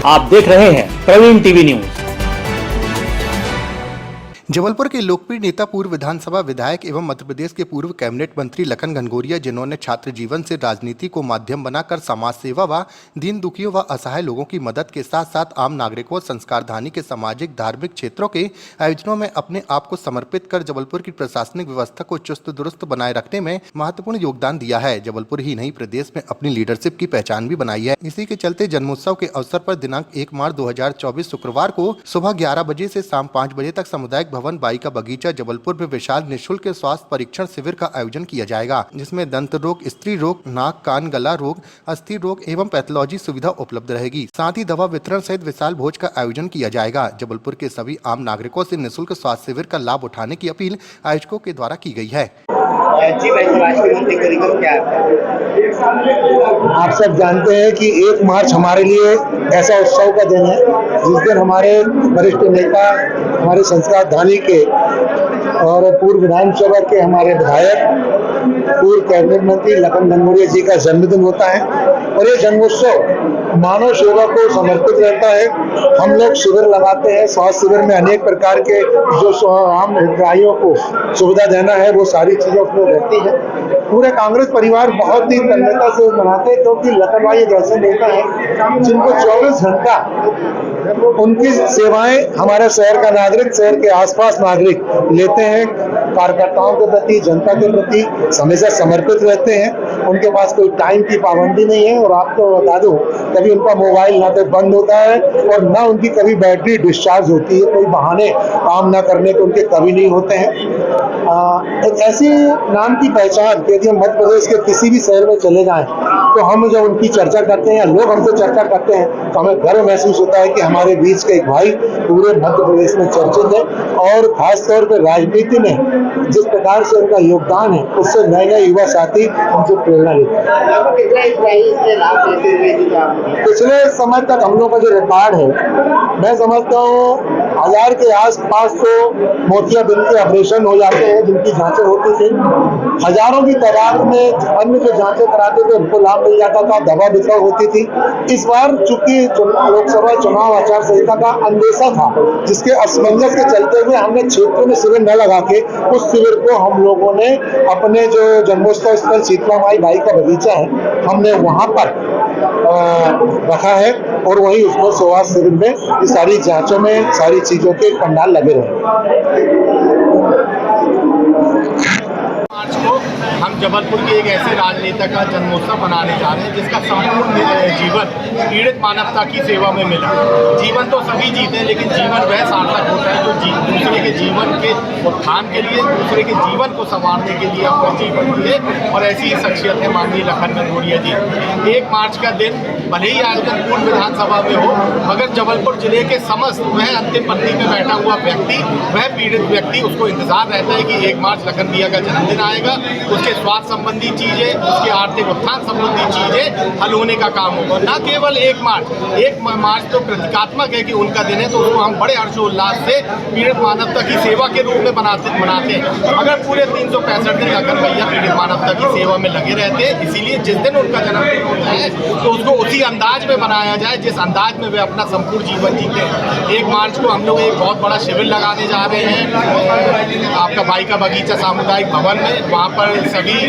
आप देख रहे हैं प्रवीण टीवी न्यूज। जबलपुर के लोकप्रिय नेता पूर्व विधानसभा विधायक एवं मध्य प्रदेश के पूर्व कैबिनेट मंत्री लखन घनघोरिया, जिन्होंने छात्र जीवन से राजनीति को माध्यम बनाकर समाज सेवा व दीन दुखियों व असहाय लोगों की मदद के साथ साथ आम नागरिकों संस्कारधानी के सामाजिक धार्मिक क्षेत्रों के आयोजनों में अपने आप को समर्पित कर जबलपुर की प्रशासनिक व्यवस्था को चुस्त दुरुस्त बनाए रखने में महत्वपूर्ण योगदान दिया है। जबलपुर ही नहीं, प्रदेश में अपनी लीडरशिप की पहचान भी बनाई है। इसी के चलते जन्मोत्सव के अवसर पर दिनांक 1 मार्च 2024 शुक्रवार को सुबह 11 बजे से शाम 5 बजे तक सामुदायिक भवन बाई का बगीचा जबलपुर में विशाल निःशुल्क स्वास्थ्य परीक्षण शिविर का आयोजन किया जाएगा, जिसमें दंत रोग, स्त्री रोग, नाक कान गला रोग, अस्थि रोग एवं पैथोलॉजी सुविधा उपलब्ध रहेगी। साथ ही दवा वितरण सहित विशाल भोज का आयोजन किया जाएगा। जबलपुर के सभी आम नागरिकों से निःशुल्क स्वास्थ्य शिविर का लाभ उठाने की अपील आयोजकों के द्वारा की गई है। जी भाई, राष्ट्रीय मंत्री करीब क्या है? आप सब जानते हैं कि 1 मार्च हमारे लिए ऐसा उत्सव का दिन है जिस दिन हमारे वरिष्ठ नेता, हमारे संस्कारधानी के और पूर्व विधानसभा के हमारे विधायक, पूर्व कैबिनेट मंत्री लखन घनघोरिया जी का जन्मदिन होता है और ये जन्मोत्सव मानव सेवा को समर्पित रहता है। हम लोग शिविर लगाते हैं। स्वास्थ्य शिविर में अनेक प्रकार के जो आम हितग्राहियों को सुविधा देना है वो सारी चीजें उसमें रहती है। पूरे कांग्रेस परिवार बहुत ही तन्मयता से मनाते हैं, क्योंकि लखन भाई एक ऐसे नेता है जिनको 24 घंटा उनकी सेवाएं हमारे शहर का नागरिक, शहर के आसपास नागरिक लेते हैं। कार्यकर्ताओं के प्रति, जनता के प्रति हमेशा समर्पित रहते हैं। उनके पास कोई टाइम की पाबंदी नहीं है और आपको बता दूं, कभी उनका मोबाइल ना तो बंद होता है और ना उनकी कभी बैटरी डिस्चार्ज होती है। कोई बहाने काम ना करने के उनके कभी नहीं होते हैं। एक ऐसी नाम की पहचान कि यदि हम मध्य प्रदेश के किसी भी शहर में चले जाएं तो हम जब उनकी चर्चा करते हैं या लोग हमसे चर्चा करते हैं तो हमें गर्व महसूस होता है कि हमारे बीच के एक भाई पूरे मध्य प्रदेश में चर्चित है। और खास तौर पर राजनीति में जिस प्रकार से उनका योगदान है उससे नए नए युवा साथी उनसे प्रेरणा लेते हैं। पिछले समय तक हम लोग का जो रिकॉर्ड है, मैं समझता हूँ 1000 के आस-पास तो मोतियाबिंद के ऑपरेशन हो जाते हैं जिनकी जांचें होती थी। हजारों की तादाद में अन्य जो जांचें कराते थे उनको लाभ मिल जाता था, दवा वितरण होती थी। इस बार चूंकि लोकसभा चुनाव आचार संहिता का अंदेशा था, जिसके असमंजस के चलते हुए हमने क्षेत्र में शिविर न लगा के उस शिविर को हम लोगों ने अपने जो जन्मोत्सव स्थल शीतला माई बाई का बगीचा है, हमने वहां पर रखा है और वही उसको स्वास्थ्य शिविर में ये सारी जांचों में सारी चीजों के पंडाल लगे रहे। मार्च को हम जबलपुर के एक ऐसे राजनेता का जन्मोत्सव मनाने जा रहे हैं जिसका संपूर्ण जीवन पीड़ित मानवता की सेवा में मिला। जीवन तो सभी जीते हैं, लेकिन जीवन वह सार्थक होता है जो दूसरे के जीवन के उत्थान के लिए, दूसरे के जीवन को संवारने के लिए अपना जीवन दिए। और ऐसी ही शख्सियत है माननीय लखन घनघोरिया जी। 1 मार्च का दिन भले ही आयोजन पूर्व विधानसभा में हो, मगर जबलपुर जिले के समस्त वह अंतिम पंक्ति में बैठा हुआ व्यक्ति, वह पीड़ित व्यक्ति, उसको इंतजार रहता है कि 1 मार्च लखन भैया का जन्मदिन आएगा, उसके स्वास्थ्य संबंधी चीजें, उसके आर्थिक उत्थान संबंधी चीजें हल होने का काम होगा। न केवल 1 मार्च तो प्रतीकात्मक है कि उनका दिन है, तो उसको हम बड़े हर्षोल्लास से पीड़ित मानवता की सेवा के रूप में मनाते हैं। अगर पूरे 365 दिन लखन भैया पीड़ित मानवता की सेवा में लगे रहते हैं, इसीलिए जिस दिन उनका जन्मदिन होता है तो उसको उसी अंदाज में बनाया जाए जिस अंदाज में वे अपना संपूर्ण जीवन जीते हैं। 1 मार्च को हम लोग एक बहुत बड़ा शिविर लगाने जा रहे हैं आपका बाई का बगीचा सामुदायिक भवन में। वहाँ पर सभी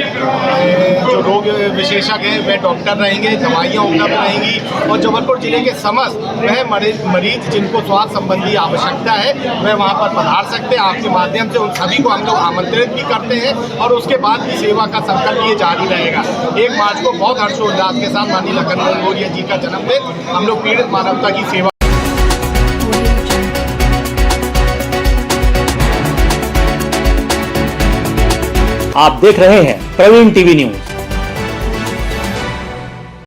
जो रोग विशेषज्ञ हैं वे डॉक्टर रहेंगे, दवाइयाँ उपलब्ध रहेंगी और जबलपुर जिले के समस्त वह मरीज जिनको स्वास्थ्य संबंधी आवश्यकता है वह वहाँ पर पधार सकते हैं। आपके माध्यम से उन सभी को हम लोग आमंत्रित भी करते हैं और उसके बाद भी सेवा का संकल्प ये जारी रहेगा। 1 मार्च को बहुत हर्षोल्लास के साथ माननीय लखन घनघोरिया जी का जन्मदिन हम लोग पीड़ित मानवता की सेवा। आप देख रहे हैं प्रवीण टीवी न्यूज।